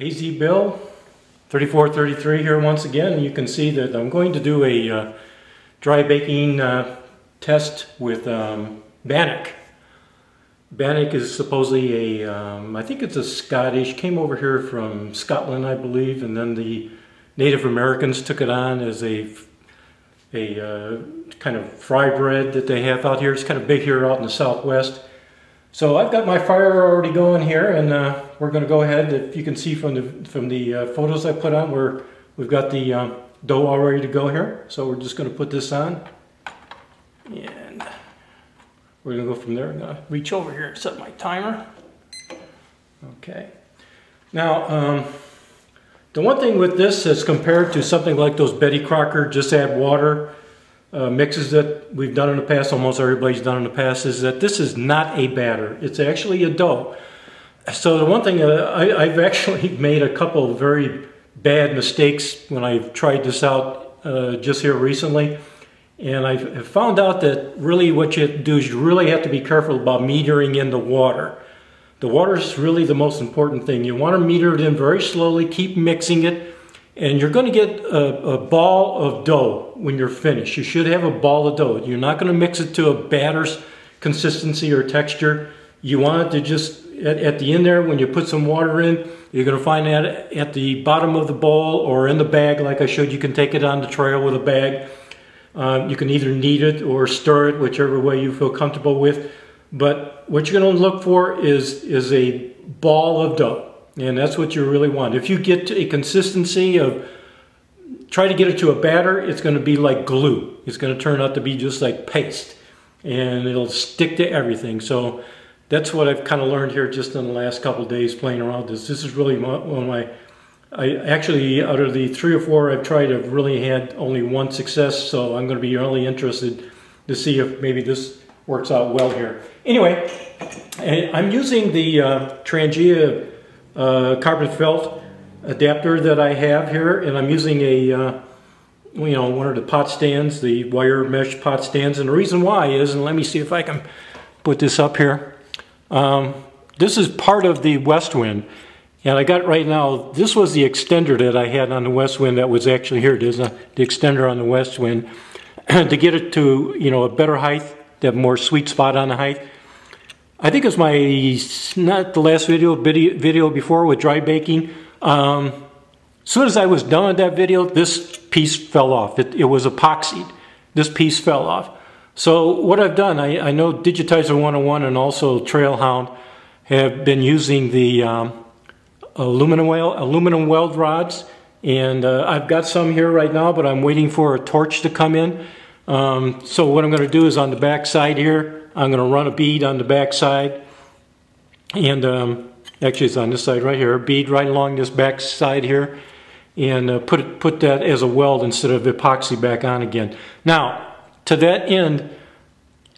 AZ Bill 3433 here once again. You can see that I'm going to do a dry baking test with Bannock. Bannock is supposedly I think it's a Scottish, came over here from Scotland I believe, and then the Native Americans took it on as a kind of fry bread that they have out here. It's kind of big here out in the Southwest. So I've got my fire already going here, and we're going to go ahead. If you can see from the photos I put on, we've got the dough all ready to go here. So we're just going to put this on, and we're going to go from there. I'm going to reach over here and set my timer. Okay. Now, the one thing with this as compared to something like those Betty Crocker just add water mixes that we've done in the past, almost everybody's done in the past, is that this is not a batter. It's actually a dough. So the one thing, I've actually made a couple of very bad mistakes when I've tried this out just here recently. And I've found out that really what you have to do is you really have to be careful about metering in the water. The water is really the most important thing. You want to meter it in very slowly, keep mixing it, and you're going to get a ball of dough when you're finished. You should have a ball of dough. You're not going to mix it to a batter's consistency or texture. You want it to just, at the end there, when you put some water in, you're going to find that at the bottom of the bowl or in the bag, like I showed. You can take it on the trail with a bag. You can either knead it or stir it, whichever way you feel comfortable with. But what you're going to look for is a ball of dough. And that's what you really want. If you get to a consistency of, try to get it to a batter, it's going to be like glue. It's going to turn out to be just like paste. And it'll stick to everything. So that's what I've kind of learned here just in the last couple of days playing around with this. This is really one of my, I actually, out of the 3 or 4 I've tried, I've really had only one success. So I'm going to be really interested to see if maybe this works out well here. Anyway, I'm using the Trangia carbon felt adapter that I have here, and I'm using a one of the pot stands, the wire mesh pot stands. And the reason why is, and let me see if I can put this up here. This is part of the West Wind, and I got right now, this was the extender that I had on the West Wind that was actually here. It is the extender on the West Wind to get it to a better height, that more sweet spot on the height. I think it was my, not the last video before with dry baking. As soon as I was done with that video, this piece fell off. It was epoxied. This piece fell off. So what I've done, I know Digitizer 101 and also Trailhound have been using the aluminum weld rods. And I've got some here right now, but I'm waiting for a torch to come in. So what I'm going to do is on the back side here, I'm going to run a bead on the back side, and actually it's on this side right here, a bead right along this back side here, and put that as a weld instead of epoxy back on again. Now, to that end,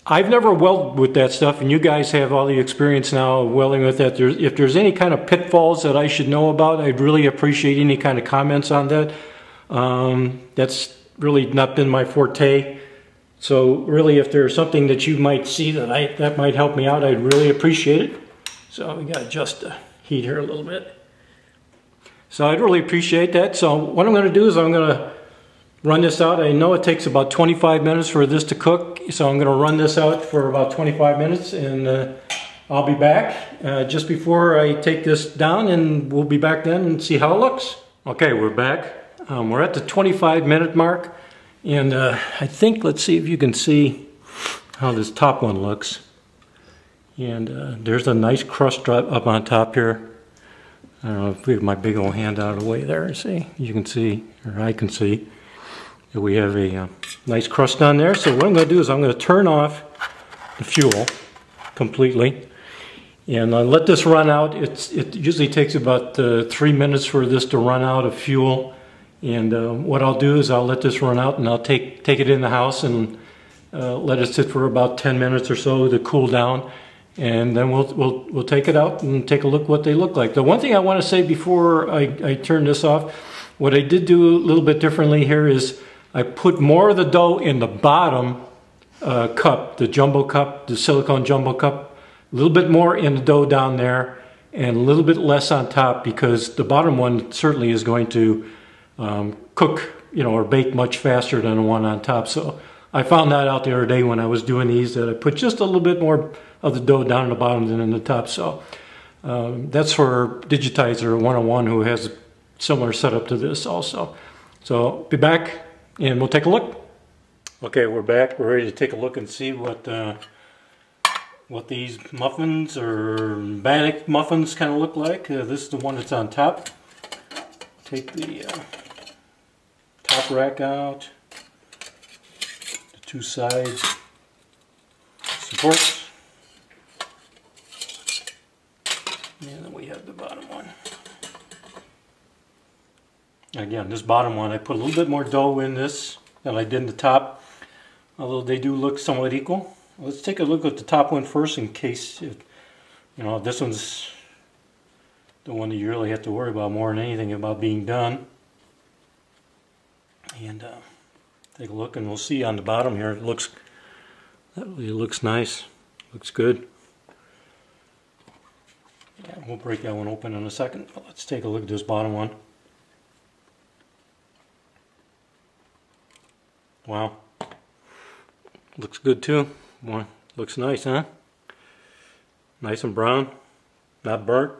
I've never welded with that stuff, and you guys have all the experience now of welding with that. If there's any kind of pitfalls that I should know about, I'd really appreciate any kind of comments on that. That's really not been my forte. So really, if there's something that you might see that might help me out, I'd really appreciate it. So we got to adjust the heat here a little bit. So I'd really appreciate that. So what I'm going to do is I'm going to run this out. I know it takes about 25 minutes for this to cook. So I'm going to run this out for about 25 minutes, and I'll be back just before I take this down, and we'll be back then and see how it looks. Okay, we're back. We're at the 25-minute mark. And I think, let's see if you can see how this top one looks. And there's a nice crust up on top here. I don't know if we have my big old hand out of the way there. See, you can see, or I can see, that we have a nice crust on there. So what I'm going to do is I'm going to turn off the fuel completely. And let this run out. It usually takes about 3 minutes for this to run out of fuel. And what I'll do is I'll let this run out, and I'll take it in the house and let it sit for about 10 minutes or so to cool down, and then we'll take it out and take a look what they look like. The one thing I want to say before I turn this off, what I did do a little bit differently here is I put more of the dough in the bottom cup, the jumbo cup, the silicone jumbo cup, a little bit more in the dough down there, and a little bit less on top, because the bottom one certainly is going to cook, you know, or bake much faster than the one on top. So I found that out the other day when I was doing these, that I put just a little bit more of the dough down in the bottom than in the top. So that's for Digitizer 101 who has a similar setup to this also. So be back and we'll take a look. Okay, we're back. We're ready to take a look and see what these muffins or Bannock muffins kind of look like. This is the one that's on top. Take the top rack out, the two sides supports, and then we have the bottom one. Again, this bottom one, I put a little bit more dough in this than I did in the top, although they do look somewhat equal. Let's take a look at the top one first, in case, you know, this one's the one that you really have to worry about more than anything about being done. And take a look, and we'll see on the bottom here. It looks nice, looks good. Yeah, we'll break that one open in a second. But let's take a look at this bottom one. Wow, looks good too. Boy, looks nice, huh? Nice and brown, not burnt.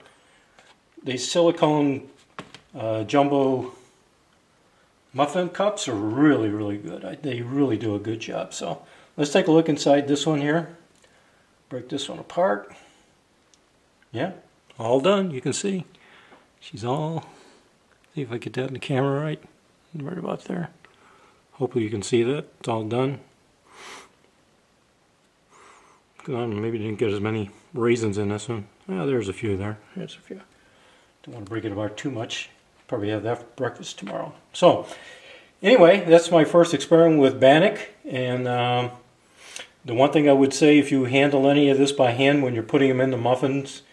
These silicone jumbo muffin cups are really, really good. They really do a good job. So let's take a look inside this one here. Break this one apart. Yeah, all done. You can see she's all, see if I get that in the camera right about there. Hopefully you can see that. It's all done. Maybe didn't get as many raisins in this one. Oh, there's a few there. There's a few. Don't want to break it apart too much. Probably have that for breakfast tomorrow. So, anyway, that's my first experiment with Bannock. And the one thing I would say, if you handle any of this by hand when you're putting them in the muffins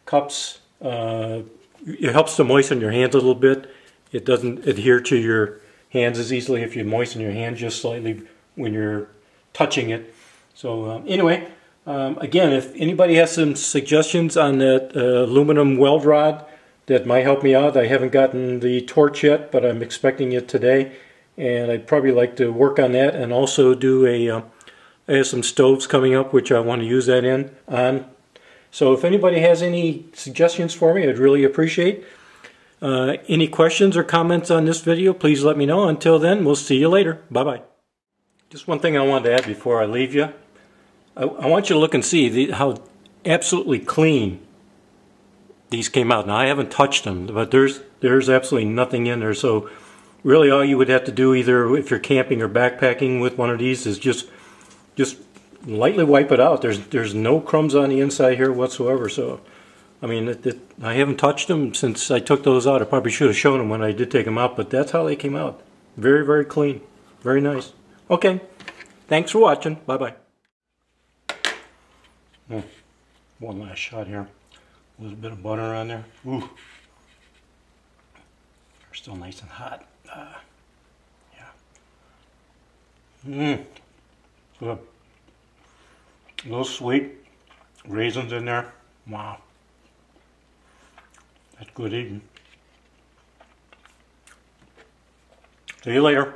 cups, it helps to moisten your hands a little bit. It doesn't adhere to your hands as easily if you moisten your hand just slightly when you're touching it. So anyway, again, if anybody has some suggestions on that aluminum weld rod that might help me out, I haven't gotten the torch yet, but I'm expecting it today, and I'd probably like to work on that, and also do I have some stoves coming up which I want to use that on. So if anybody has any suggestions for me, I'd really appreciate. Any questions or comments on this video, please let me know. Until then, we'll see you later. Bye-bye. Just one thing I wanted to add before I leave you. I want you to look and see how absolutely clean these came out. Now, I haven't touched them, but there's absolutely nothing in there. So really all you would have to do, either if you're camping or backpacking with one of these, is just lightly wipe it out. There's no crumbs on the inside here whatsoever. So I mean, I haven't touched them since I took those out. I probably should have shown them when I did take them out, but that's how they came out. Very, very clean. Very nice. Okay. Thanks for watching. Bye-bye. One last shot here. A little bit of butter on there. Ooh. They're still nice and hot. Yeah. Good. A little sweet. Raisins in there. Wow. That's good eating. See you later.